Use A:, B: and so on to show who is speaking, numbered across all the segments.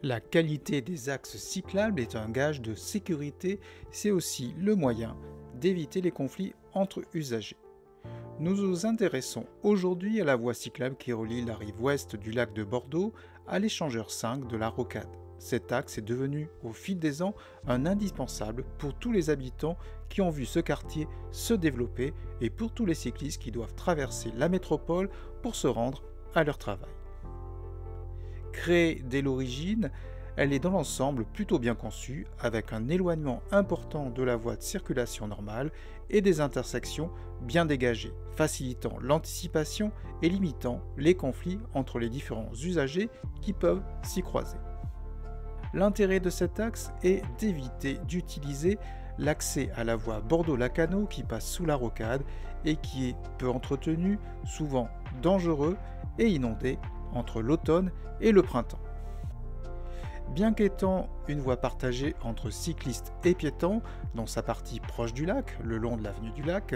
A: La qualité des axes cyclables est un gage de sécurité, c'est aussi le moyen d'éviter les conflits entre usagers. Nous nous intéressons aujourd'hui à la voie cyclable qui relie la rive ouest du lac de Bordeaux à l'échangeur 5 de la Rocade. Cet axe est devenu au fil des ans un indispensable pour tous les habitants qui ont vu ce quartier se développer et pour tous les cyclistes qui doivent traverser la métropole pour se rendre à leur travail. Créée dès l'origine, elle est dans l'ensemble plutôt bien conçue, avec un éloignement important de la voie de circulation normale et des intersections bien dégagées, facilitant l'anticipation et limitant les conflits entre les différents usagers qui peuvent s'y croiser. L'intérêt de cet axe est d'éviter d'utiliser l'accès à la voie Bordeaux-Lacanau qui passe sous la Rocade et qui est peu entretenu, souvent dangereux et inondé entre l'automne et le printemps. Bien qu'étant une voie partagée entre cyclistes et piétons, dans sa partie proche du lac, le long de l'avenue du lac,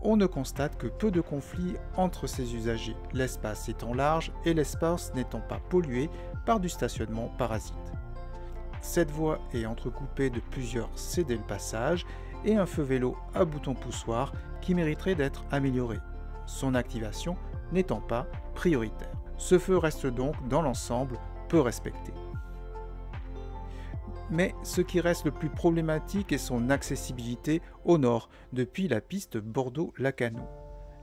A: on ne constate que peu de conflits entre ces usagers, l'espace étant large et l'espace n'étant pas pollué par du stationnement parasite. Cette voie est entrecoupée de plusieurs cédés-le-passage et un feu vélo à bouton poussoir qui mériterait d'être amélioré, son activation n'étant pas prioritaire. Ce feu reste donc dans l'ensemble peu respecté. Mais ce qui reste le plus problématique est son accessibilité au nord, depuis la piste Bordeaux-Lacanau.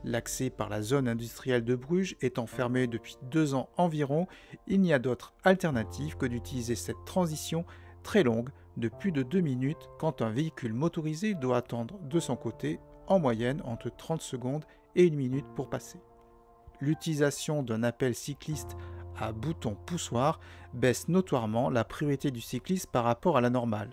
A: L'accès par la zone industrielle de Bruges étant fermé depuis 2 ans environ, il n'y a d'autre alternative que d'utiliser cette transition très longue de plus de 2 minutes quand un véhicule motorisé doit attendre de son côté en moyenne entre 30 secondes et 1 minute pour passer. L'utilisation d'un appel cycliste à bouton poussoir baisse notoirement la priorité du cycliste par rapport à la normale.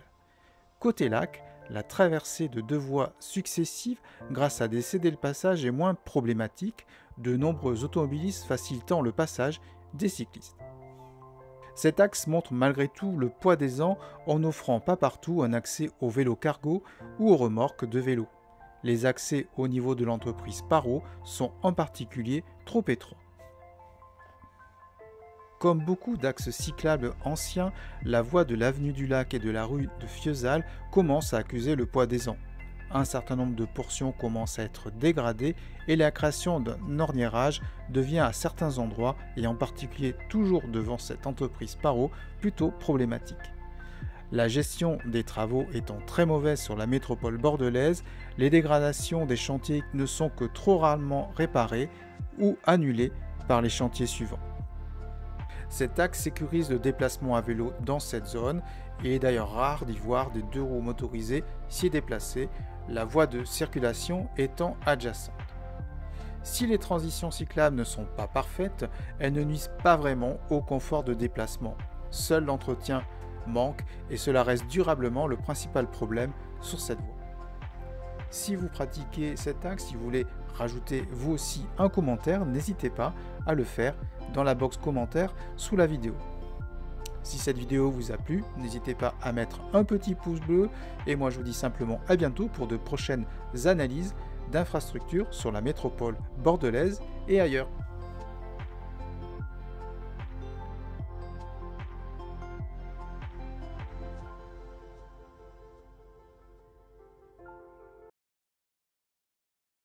A: Côté lac, la traversée de 2 voies successives grâce à des cédés-le-passage est moins problématique, de nombreux automobilistes facilitant le passage des cyclistes. Cet axe montre malgré tout le poids des ans en n'offrant pas partout un accès aux vélos cargo ou aux remorques de vélo. Les accès au niveau de l'entreprise Paro sont en particulier trop étroits. Comme beaucoup d'axes cyclables anciens, la voie de l'avenue du Lac et de la rue de Fiesal commence à accuser le poids des ans. Un certain nombre de portions commencent à être dégradées et la création d'un orniérage devient à certains endroits, et en particulier toujours devant cette entreprise Paro, plutôt problématique. La gestion des travaux étant très mauvaise sur la métropole bordelaise, les dégradations des chantiers ne sont que trop rarement réparées ou annulées par les chantiers suivants. Cet axe sécurise le déplacement à vélo dans cette zone et il est d'ailleurs rare d'y voir des 2 roues motorisées s'y déplacer, la voie de circulation étant adjacente. Si les transitions cyclables ne sont pas parfaites, elles ne nuisent pas vraiment au confort de déplacement. Seul l'entretien manque et cela reste durablement le principal problème sur cette voie. Si vous pratiquez cet axe, si vous voulez rajouter vous aussi un commentaire, n'hésitez pas à le faire dans la box commentaire sous la vidéo. Si cette vidéo vous a plu, n'hésitez pas à mettre un petit pouce bleu et moi je vous dis simplement à bientôt pour de prochaines analyses d'infrastructures sur la métropole bordelaise et ailleurs.